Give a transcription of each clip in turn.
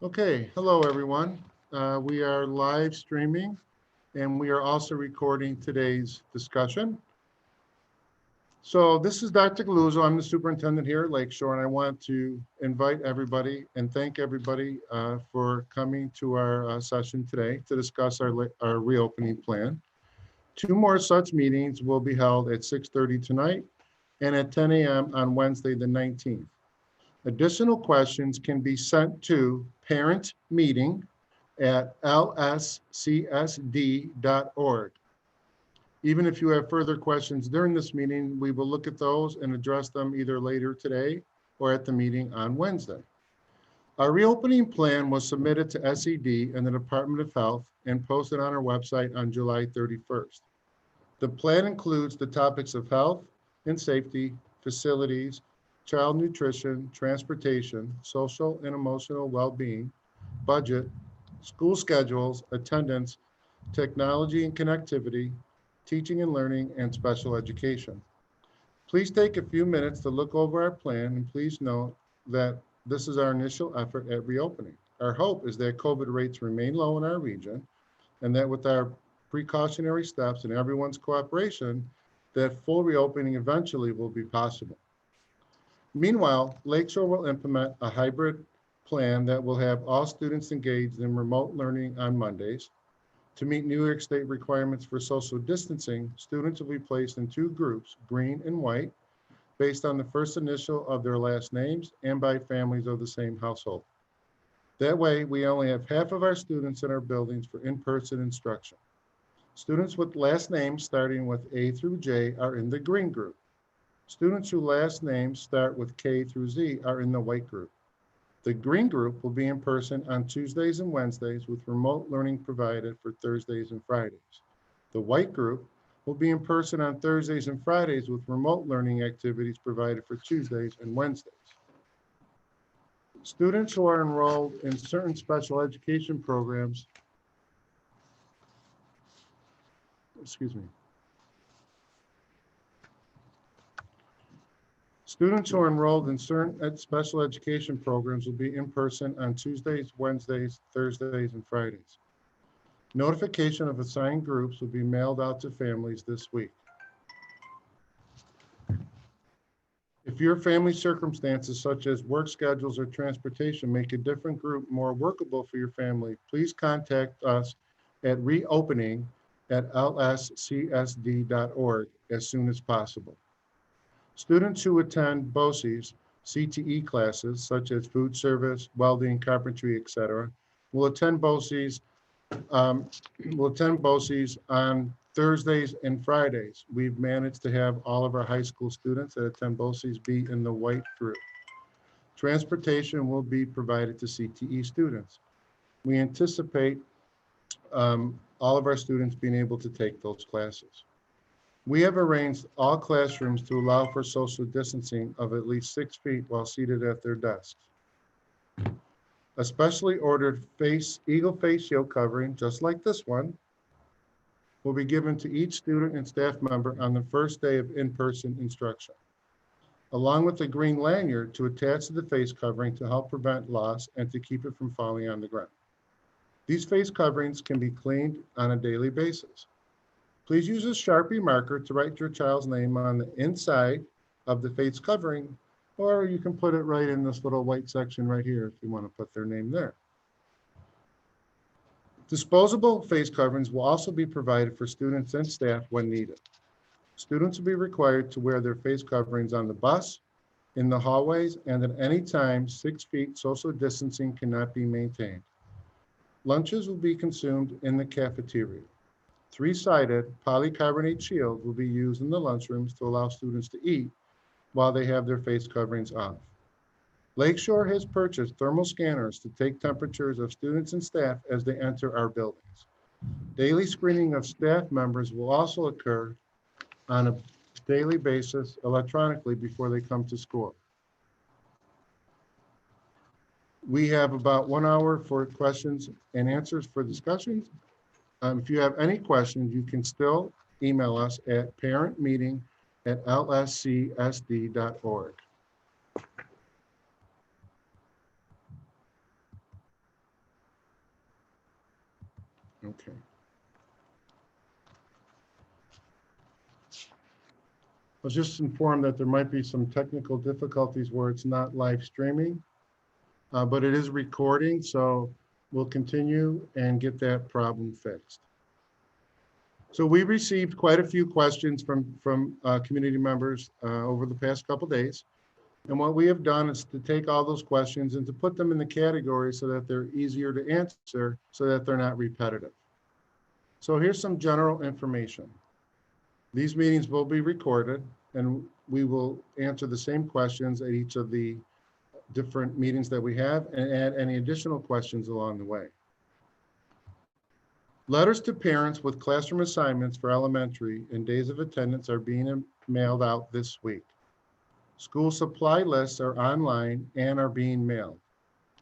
Okay, hello everyone. We are live streaming and we are also recording today's discussion. So this is Dr. Galuzzo. I'm the superintendent here at Lakeshore, and I want to invite everybody and thank everybody for coming to our session today to discuss our reopening plan. Two more such meetings will be held at 6:30 tonight and at 10 a.m. on Wednesday, the 19th. Additional questions can be sent to parentmeeting@lscsd.org. Even if you have further questions during this meeting, we will look at those and address them either later today or at the meeting on Wednesday. Our reopening plan was submitted to SED and the Department of Health and posted on our website on July 31st. The plan includes the topics of health and safety, facilities, child nutrition, transportation, social and emotional well-being, budget, school schedules, attendance, technology and connectivity, teaching and learning, and special education. Please take a few minutes to look over our plan, and please note that this is our initial effort at reopening. Our hope is that COVID rates remain low in our region and that with our precautionary steps and everyone's cooperation, that full reopening eventually will be possible. Meanwhile, Lakeshore will implement a hybrid plan that will have all students engaged in remote learning on Mondays. To meet New York State requirements for social distancing, students will be placed in two groups, green and white, based on the first initial of their last names and by families of the same household. That way, we only have half of our students in our buildings for in-person instruction. Students with last names starting with A through J are in the green group. Students whose last names start with K through Z are in the white group. The green group will be in person on Tuesdays and Wednesdays with remote learning provided for Thursdays and Fridays. The white group will be in person on Thursdays and Fridays with remote learning activities provided for Tuesdays and Wednesdays. Students who are enrolled in certain special education programs, excuse me, students who are enrolled in certain special education programs will be in person on Tuesdays, Wednesdays, Thursdays, and Fridays. Notification of assigned groups will be mailed out to families this week. If your family circumstances such as work schedules or transportation make a different group more workable for your family, please contact us at reopening@lscsd.org as soon as possible. Students who attend BOCES CTE classes such as food service, welding, carpentry, etc., will attend BOCES on Thursdays and Fridays. We've managed to have all of our high school students that attend BOCES be in the white group. Transportation will be provided to CTE students. We anticipate all of our students being able to take those classes. We have arranged all classrooms to allow for social distancing of at least 6 feet while seated at their desks. A specially ordered Eagle face shield covering, just like this one, will be given to each student and staff member on the first day of in-person instruction, along with a green lanyard to attach to the face covering to help prevent loss and to keep it from falling on the ground. These face coverings can be cleaned on a daily basis. Please use a Sharpie marker to write your child's name on the inside of the face covering, or you can put it right in this little white section right here if you want to put their name there. Disposable face coverings will also be provided for students and staff when needed. Students will be required to wear their face coverings on the bus, in the hallways, and at any time 6 feet social distancing cannot be maintained. Lunches will be consumed in the cafeteria. Three-sided polycarbonate shield will be used in the lunchrooms to allow students to eat while they have their face coverings off. Lakeshore has purchased thermal scanners to take temperatures of students and staff as they enter our buildings. Daily screening of staff members will also occur on a daily basis electronically before they come to school. We have about 1 hour for questions and answers for discussions. If you have any questions, you can still email us at parentmeeting@lscsd.org. Okay. I was just informed that there might be some technical difficulties where it's not live streaming, but it is recording, so we'll continue and get that problem fixed. So we received quite a few questions from community members over the past couple days. And what we have done is to take all those questions and to put them in the category so that they're easier to answer, so that they're not repetitive. So here's some general information. These meetings will be recorded, and we will answer the same questions at each of the different meetings that we have and add any additional questions along the way. Letters to parents with classroom assignments for elementary and days of attendance are being mailed out this week. School supply lists are online and are being mailed.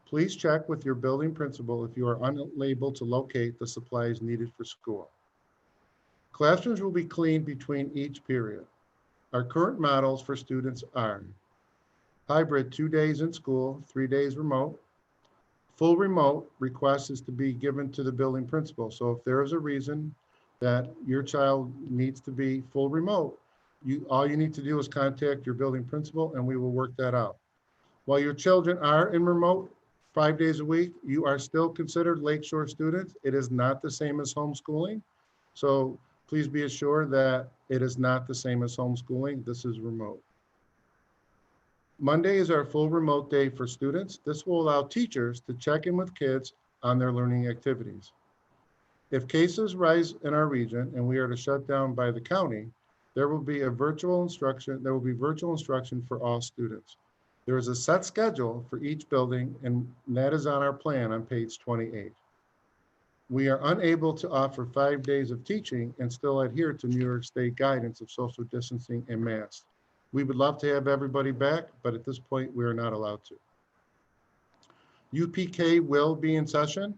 Please check with your building principal if you are unable to locate the supplies needed for school. Classrooms will be cleaned between each period. Our current models for students are hybrid, 2 days in school, 3 days remote. Full remote request is to be given to the building principal. So if there is a reason that your child needs to be full remote, all you need to do is contact your building principal and we will work that out. While your children are in remote 5 days a week, you are still considered Lakeshore students. It is not the same as homeschooling. So please be assured that it is not the same as homeschooling. This is remote. Monday is our full remote day for students. This will allow teachers to check in with kids on their learning activities. If cases rise in our region and we are to shut down by the county, there will be virtual instruction for all students. There is a set schedule for each building, and that is on our plan on page 28. We are unable to offer 5 days of teaching and still adhere to New York State guidance of social distancing and masks. We would love to have everybody back, but at this point, we are not allowed to. UPK will be in session.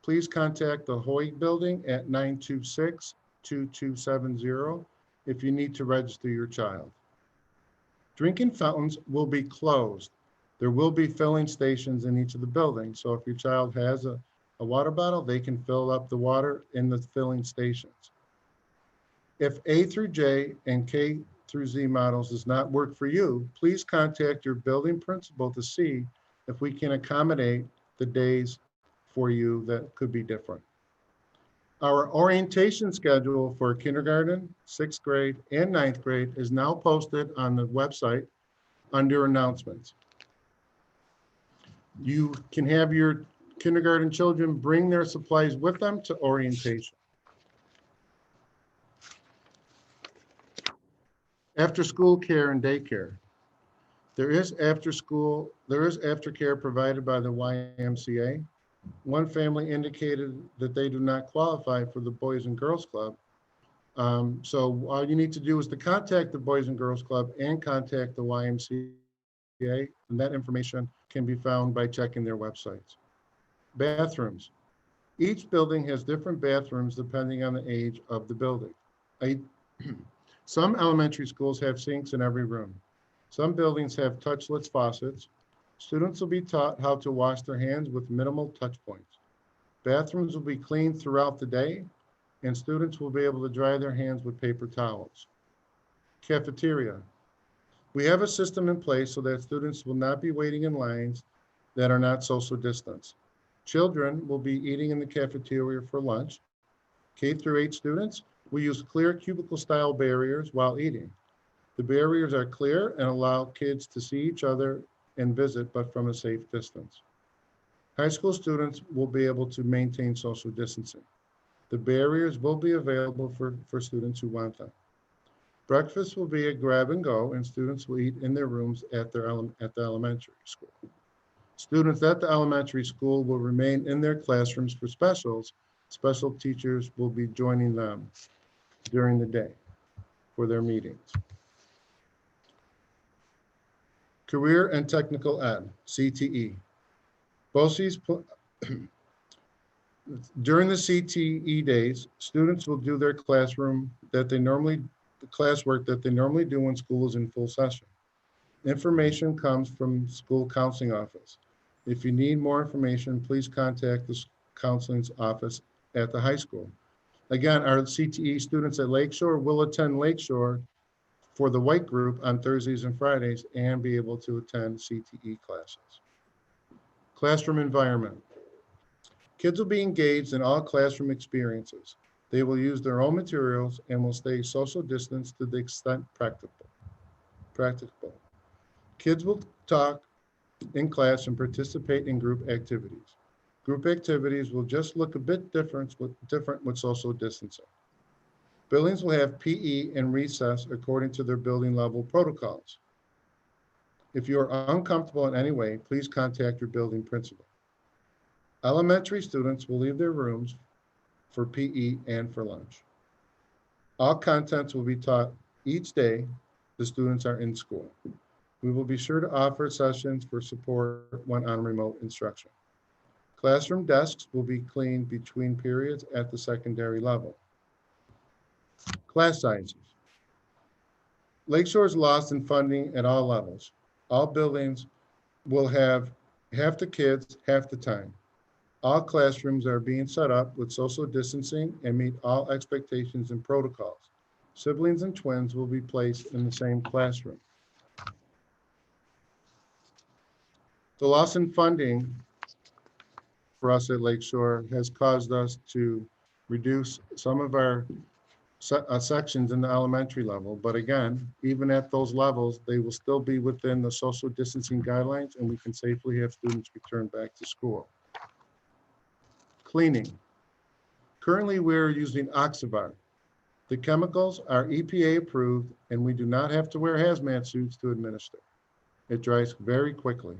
Please contact the Hoyt building at 926-2270 if you need to register your child. Drinking fountains will be closed. There will be filling stations in each of the buildings. So if your child has a water bottle, they can fill up the water in the filling stations. If A through J and K through Z models does not work for you, please contact your building principal to see if we can accommodate the days for you that could be different. Our orientation schedule for kindergarten, 6th grade, and 9th grade is now posted on the website under announcements. You can have your kindergarten children bring their supplies with them to orientation. After school care and daycare. There is aftercare provided by the YMCA. One family indicated that they do not qualify for the Boys and Girls Club. So all you need to do is to contact the Boys and Girls Club and contact the YMCA, and that information can be found by checking their websites. Bathrooms. Each building has different bathrooms depending on the age of the building. Some elementary schools have sinks in every room. Some buildings have touchless faucets. Students will be taught how to wash their hands with minimal touch points. Bathrooms will be cleaned throughout the day, and students will be able to dry their hands with paper towels. Cafeteria. We have a system in place so that students will not be waiting in lines that are not social distance. Children will be eating in the cafeteria for lunch. K through 8 students will use clear cubicle-style barriers while eating. The barriers are clear and allow kids to see each other and visit, but from a safe distance. High school students will be able to maintain social distancing. The barriers will be available for students who want them. Breakfast will be a grab and go, and students will eat in their rooms at the elementary school. Students at the elementary school will remain in their classrooms for specials. Special teachers will be joining them during the day for their meetings. Career and Technical Ed, CTE. During the CTE days, students will do their classwork that they normally do when school is in full session. Information comes from school counseling office. If you need more information, please contact the counseling office at the high school. Again, our CTE students at Lakeshore will attend Lakeshore for the white group on Thursdays and Fridays and be able to attend CTE classes. Classroom environment. Kids will be engaged in all classroom experiences. They will use their own materials and will stay social distance to the extent practicable. Kids will talk in class and participate in group activities. Group activities will just look a bit different with social distancing. Buildings will have PE and recess according to their building level protocols. If you are uncomfortable in any way, please contact your building principal. Elementary students will leave their rooms for PE and for lunch. All contents will be taught each day the students are in school. We will be sure to offer sessions for support when on remote instruction. Classroom desks will be cleaned between periods at the secondary level. Class sizes. Lakeshore is lost in funding at all levels. All buildings will have half the kids, half the time. All classrooms are being set up with social distancing and meet all expectations and protocols. Siblings and twins will be placed in the same classroom. The loss in funding for us at Lakeshore has caused us to reduce some of our sections in the elementary level. But again, even at those levels, they will still be within the social distancing guidelines and we can safely have students return back to school. Cleaning. Currently, we're using Oxavar. The chemicals are EPA approved and we do not have to wear hazmat suits to administer. It dries very quickly.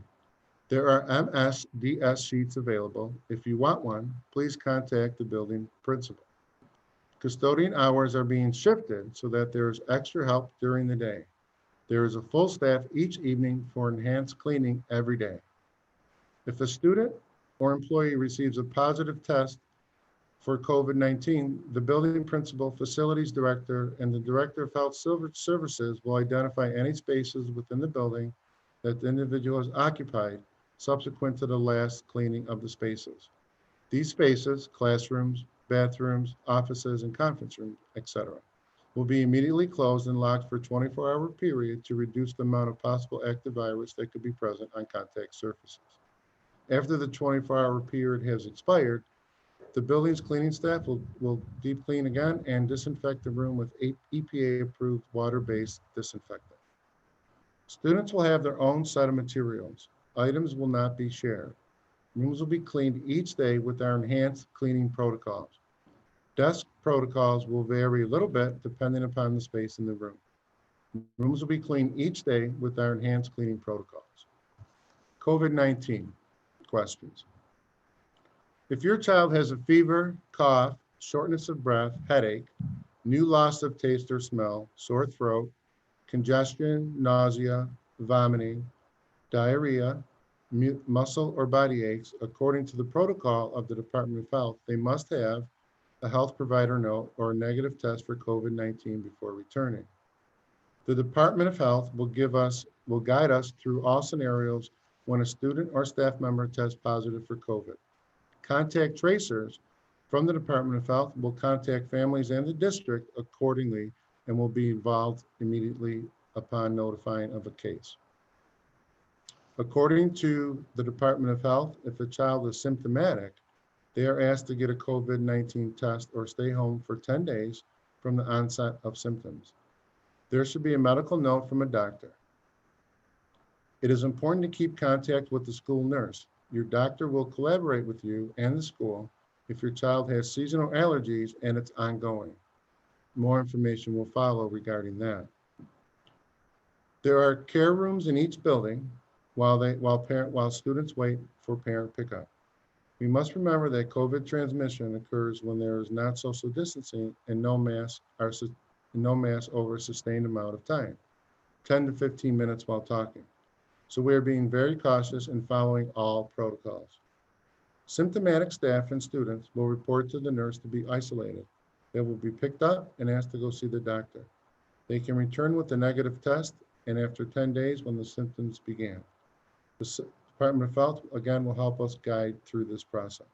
There are MSDS sheets available. If you want one, please contact the building principal. Custodian hours are being shifted so that there is extra help during the day. There is a full staff each evening for enhanced cleaning every day. If a student or employee receives a positive test for COVID-19, the building principal, facilities director, and the director of health services will identify any spaces within the building that the individual has occupied subsequent to the last cleaning of the spaces. These spaces, classrooms, bathrooms, offices, and conference rooms, etc., will be immediately closed and locked for a 24-hour period to reduce the amount of possible active virus that could be present on contact surfaces. After the 24-hour period has expired, the building's cleaning staff will deep clean again and disinfect the room with EPA-approved water-based disinfectant. Students will have their own set of materials. Items will not be shared. Rooms will be cleaned each day with our enhanced cleaning protocols. Desk protocols will vary a little bit depending upon the space in the room. Rooms will be cleaned each day with our enhanced cleaning protocols. COVID-19 questions. If your child has a fever, cough, shortness of breath, headache, new loss of taste or smell, sore throat, congestion, nausea, vomiting, diarrhea, muscle or body aches, according to the protocol of the Department of Health, they must have a health provider note or a negative test for COVID-19 before returning. The Department of Health will guide us through all scenarios when a student or staff member tests positive for COVID. Contact tracers from the Department of Health will contact families and the district accordingly and will be involved immediately upon notifying of a case. According to the Department of Health, if a child is symptomatic, they are asked to get a COVID-19 test or stay home for 10 days from the onset of symptoms. There should be a medical note from a doctor. It is important to keep contact with the school nurse. Your doctor will collaborate with you and the school if your child has seasonal allergies and it's ongoing. More information will follow regarding that. There are care rooms in each building while students wait for parent pickup. We must remember that COVID transmission occurs when there is not social distancing and no mask over a sustained amount of time, 10 to 15 minutes while talking. So we are being very cautious in following all protocols. Symptomatic staff and students will report to the nurse to be isolated. They will be picked up and asked to go see the doctor. They can return with a negative test and after 10 days when the symptoms began. The Department of Health, again, will help us guide through this process.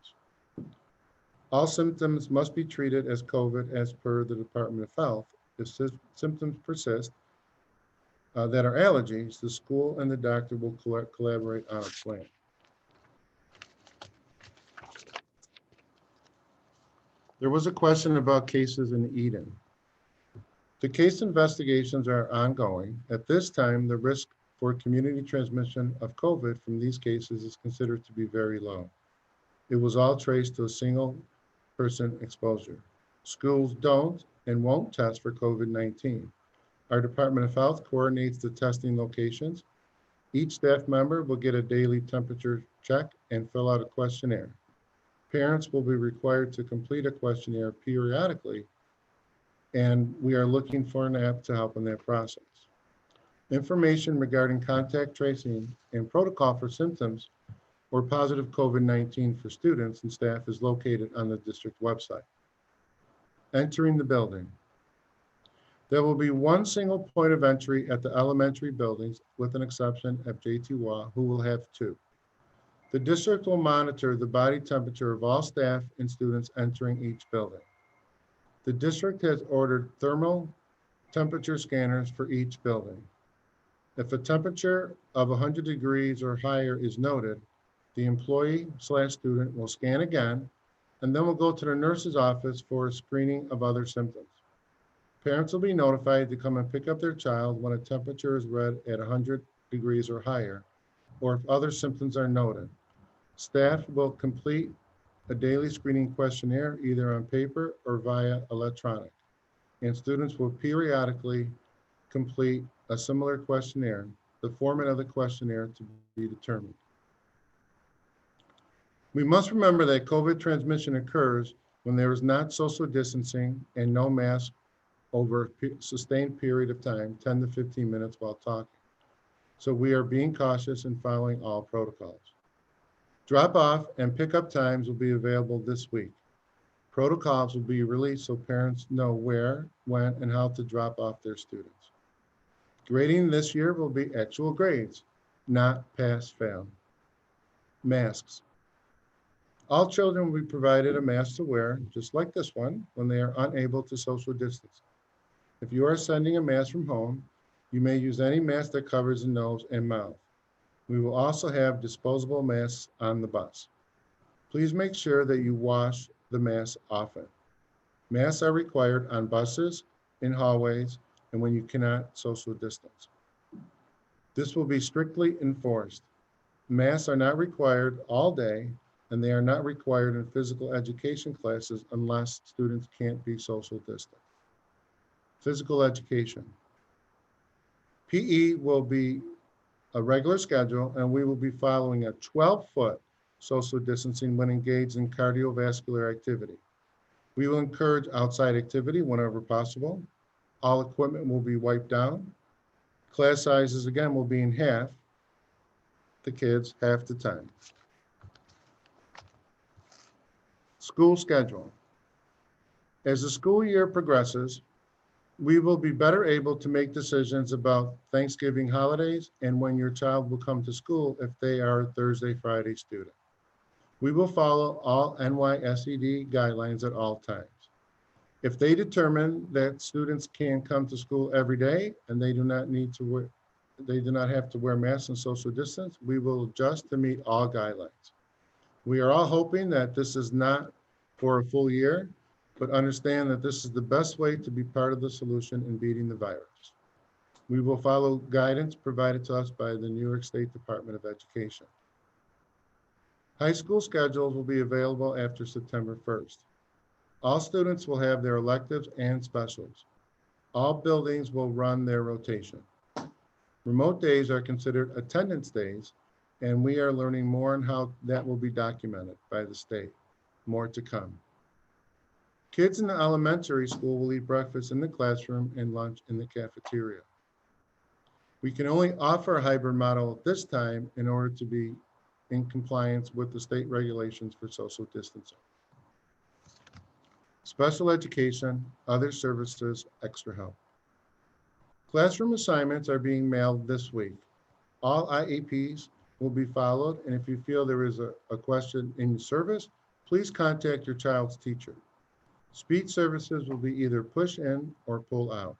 All symptoms must be treated as COVID as per the Department of Health. If symptoms persist that are allergies, the school and the doctor will collaborate on a plan. There was a question about cases in Eden. The case investigations are ongoing. At this time, the risk for community transmission of COVID from these cases is considered to be very low. It was all traced to a single person exposure. Schools don't and won't test for COVID-19. Our Department of Health coordinates the testing locations. Each staff member will get a daily temperature check and fill out a questionnaire. Parents will be required to complete a questionnaire periodically, and we are looking for an app to help in that process. Information regarding contact tracing and protocol for symptoms or positive COVID-19 for students and staff is located on the district website. Entering the building. There will be one single point of entry at the elementary buildings, with an exception of J.T. Waugh, who will have two. The district will monitor the body temperature of all staff and students entering each building. The district has ordered thermal temperature scanners for each building. If a temperature of 100 degrees or higher is noted, the employee/student will scan again, and then will go to the nurse's office for a screening of other symptoms. Parents will be notified to come and pick up their child when a temperature is read at 100 degrees or higher, or if other symptoms are noted. Staff will complete a daily screening questionnaire either on paper or via electronic, and students will periodically complete a similar questionnaire, the format of the questionnaire to be determined. We must remember that COVID transmission occurs when there is not social distancing and no mask over a sustained period of time, 10 to 15 minutes while talking. So we are being cautious and following all protocols. Drop-off and pickup times will be available this week. Protocols will be released so parents know where, when, and how to drop off their students. Grading this year will be actual grades, not pass-fail. Masks. All children will be provided a mask to wear, just like this one, when they are unable to social distance. If you are sending a mask from home, you may use any mask that covers the nose and mouth. We will also have disposable masks on the bus. Please make sure that you wash the masks often. Masks are required on buses, in hallways, and when you cannot social distance. This will be strictly enforced. Masks are not required all day, and they are not required in physical education classes unless students can't be social distant. Physical education. PE will be a regular schedule, and we will be following a 12-foot social distancing when engaged in cardiovascular activity. We will encourage outside activity whenever possible. All equipment will be wiped down. Class sizes, again, will be in half. The kids, half the time. School schedule. As the school year progresses, we will be better able to make decisions about Thanksgiving holidays and when your child will come to school if they are a Thursday, Friday student. We will follow all NYSED guidelines at all times. If they determine that students can come to school every day and they do not have to wear masks and social distance, we will adjust to meet all guidelines. We are all hoping that this is not for a full year, but understand that this is the best way to be part of the solution in beating the virus. We will follow guidance provided to us by the New York State Department of Education. High school schedules will be available after September 1st. All students will have their electives and specials. All buildings will run their rotation. Remote days are considered attendance days, and we are learning more on how that will be documented by the state. More to come. Kids in the elementary school will eat breakfast in the classroom and lunch in the cafeteria. We can only offer a hybrid model at this time in order to be in compliance with the state regulations for social distancing. Special education, other services, extra help. Classroom assignments are being mailed this week. All IEPs will be followed, and if you feel there is a question in your service, please contact your child's teacher. Speech services will be either push in or pull out.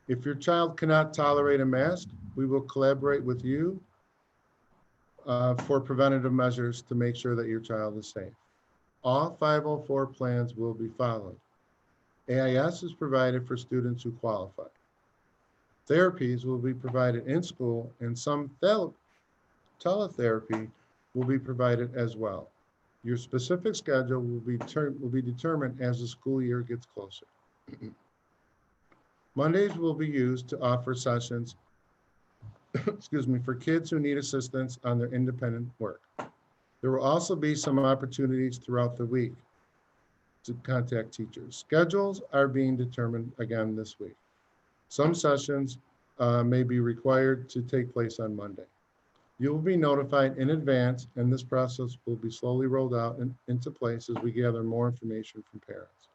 If your child cannot tolerate a mask, we will collaborate with you for preventative measures to make sure that your child is safe. All 504 plans will be followed. AIS is provided for students who qualify. Therapies will be provided in school, and some teletherapy will be provided as well. Your specific schedule will be determined as the school year gets closer. Mondays will be used to offer sessions excuse me, for kids who need assistance on their independent work. There will also be some opportunities throughout the week to contact teachers. Schedules are being determined again this week. Some sessions may be required to take place on Monday. You will be notified in advance, and this process will be slowly rolled out into place as we gather more information from parents.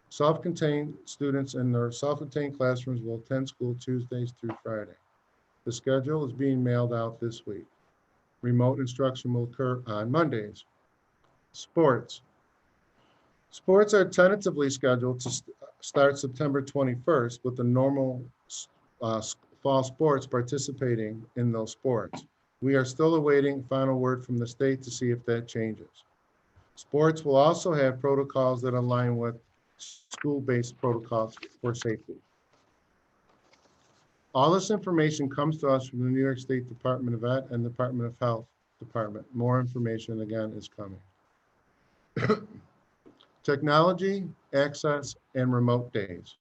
Self-contained students in their self-contained classrooms will attend school Tuesdays through Friday. The schedule is being mailed out this week. Remote instruction will occur on Mondays. Sports. Sports are tentatively scheduled to start September 21st with the normal fall sports participating in those sports. We are still awaiting final word from the state to see if that changes. Sports will also have protocols that align with school-based protocols for safety. All this information comes to us from the New York State Department of Ed and Department of Health Department. More information, again, is coming. Technology, access, and remote days.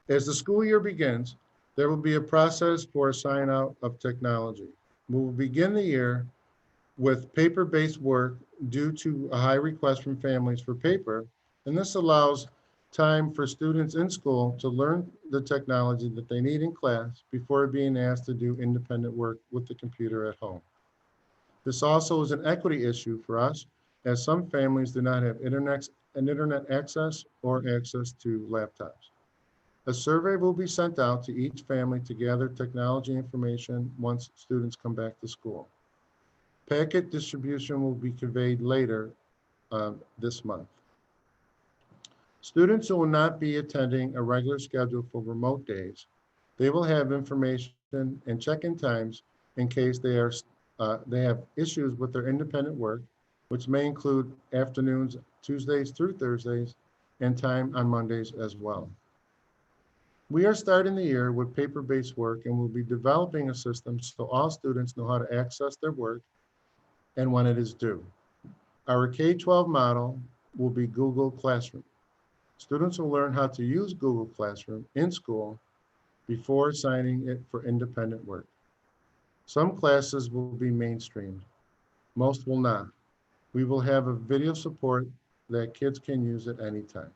As the school year begins, there will be a process for a sign out of technology. We will begin the year with paper-based work due to a high request from families for paper, and this allows time for students in school to learn the technology that they need in class before being asked to do independent work with the computer at home. This also is an equity issue for us, as some families do not have internet access or access to laptops. A survey will be sent out to each family to gather technology information once students come back to school. Packet distribution will be conveyed later this month. Students who will not be attending a regular schedule for remote days, they will have information and check-in times in case they have issues with their independent work, which may include afternoons, Tuesdays through Thursdays, and time on Mondays as well. We are starting the year with paper-based work, and we'll be developing a system so all students know how to access their work and when it is due. Our K-12 model will be Google Classroom. Students will learn how to use Google Classroom in school before signing it for independent work. Some classes will be mainstreamed. Most will not. We will have a video support that kids can use at any time.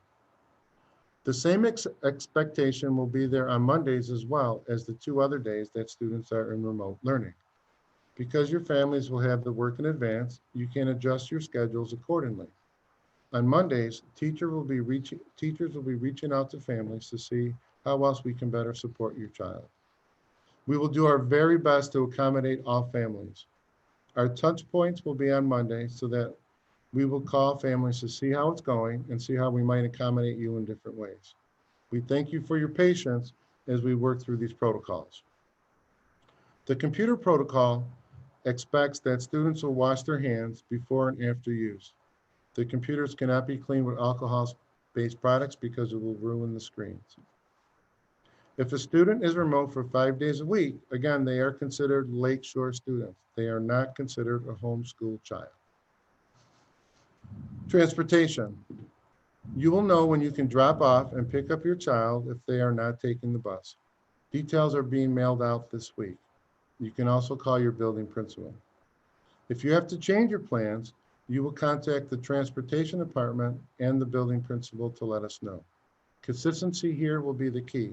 The same expectation will be there on Mondays as well as the 2 other days that students are in remote learning. Because your families will have the work in advance, you can adjust your schedules accordingly. On Mondays, teachers will be reaching out to families to see how else we can better support your child. We will do our very best to accommodate all families. Our touch points will be on Monday so that we will call families to see how it's going and see how we might accommodate you in different ways. We thank you for your patience as we work through these protocols. The computer protocol expects that students will wash their hands before and after use. The computers cannot be cleaned with alcohol-based products because it will ruin the screens. If a student is remote for 5 days a week, again, they are considered Lakeshore students. They are not considered a homeschool child. Transportation. You will know when you can drop off and pick up your child if they are not taking the bus. Details are being mailed out this week. You can also call your building principal. If you have to change your plans, you will contact the transportation department and the building principal to let us know. Consistency here will be the key.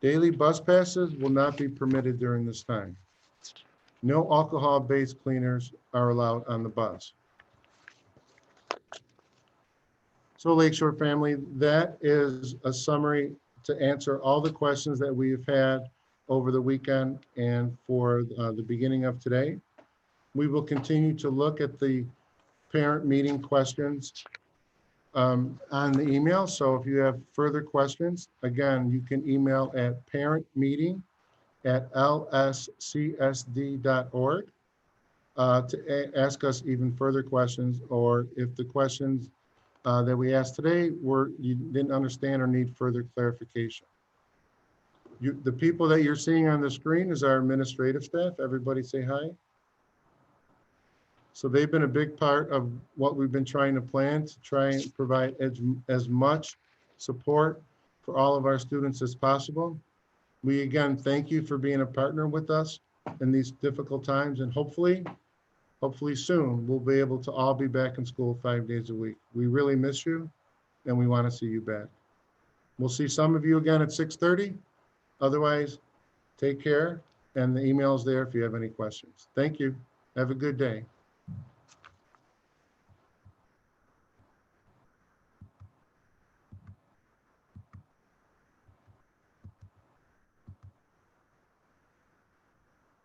Daily bus passes will not be permitted during this time. No alcohol-based cleaners are allowed on the bus. So Lakeshore family, that is a summary to answer all the questions that we've had over the weekend and for the beginning of today. We will continue to look at the parent meeting questions on the email. So if you have further questions, again, you can email at parentmeeting@lscsd.org to ask us even further questions, or if the questions that we asked today you didn't understand or need further clarification. The people that you're seeing on the screen is our administrative staff. Everybody say hi. So they've been a big part of what we've been trying to plan to try and provide as much support for all of our students as possible. We again thank you for being a partner with us in these difficult times, and hopefully soon we'll be able to all be back in school 5 days a week. We really miss you and we want to see you back. We'll see some of you again at 6:30. Otherwise, take care, and the email's there if you have any questions. Thank you. Have a good day.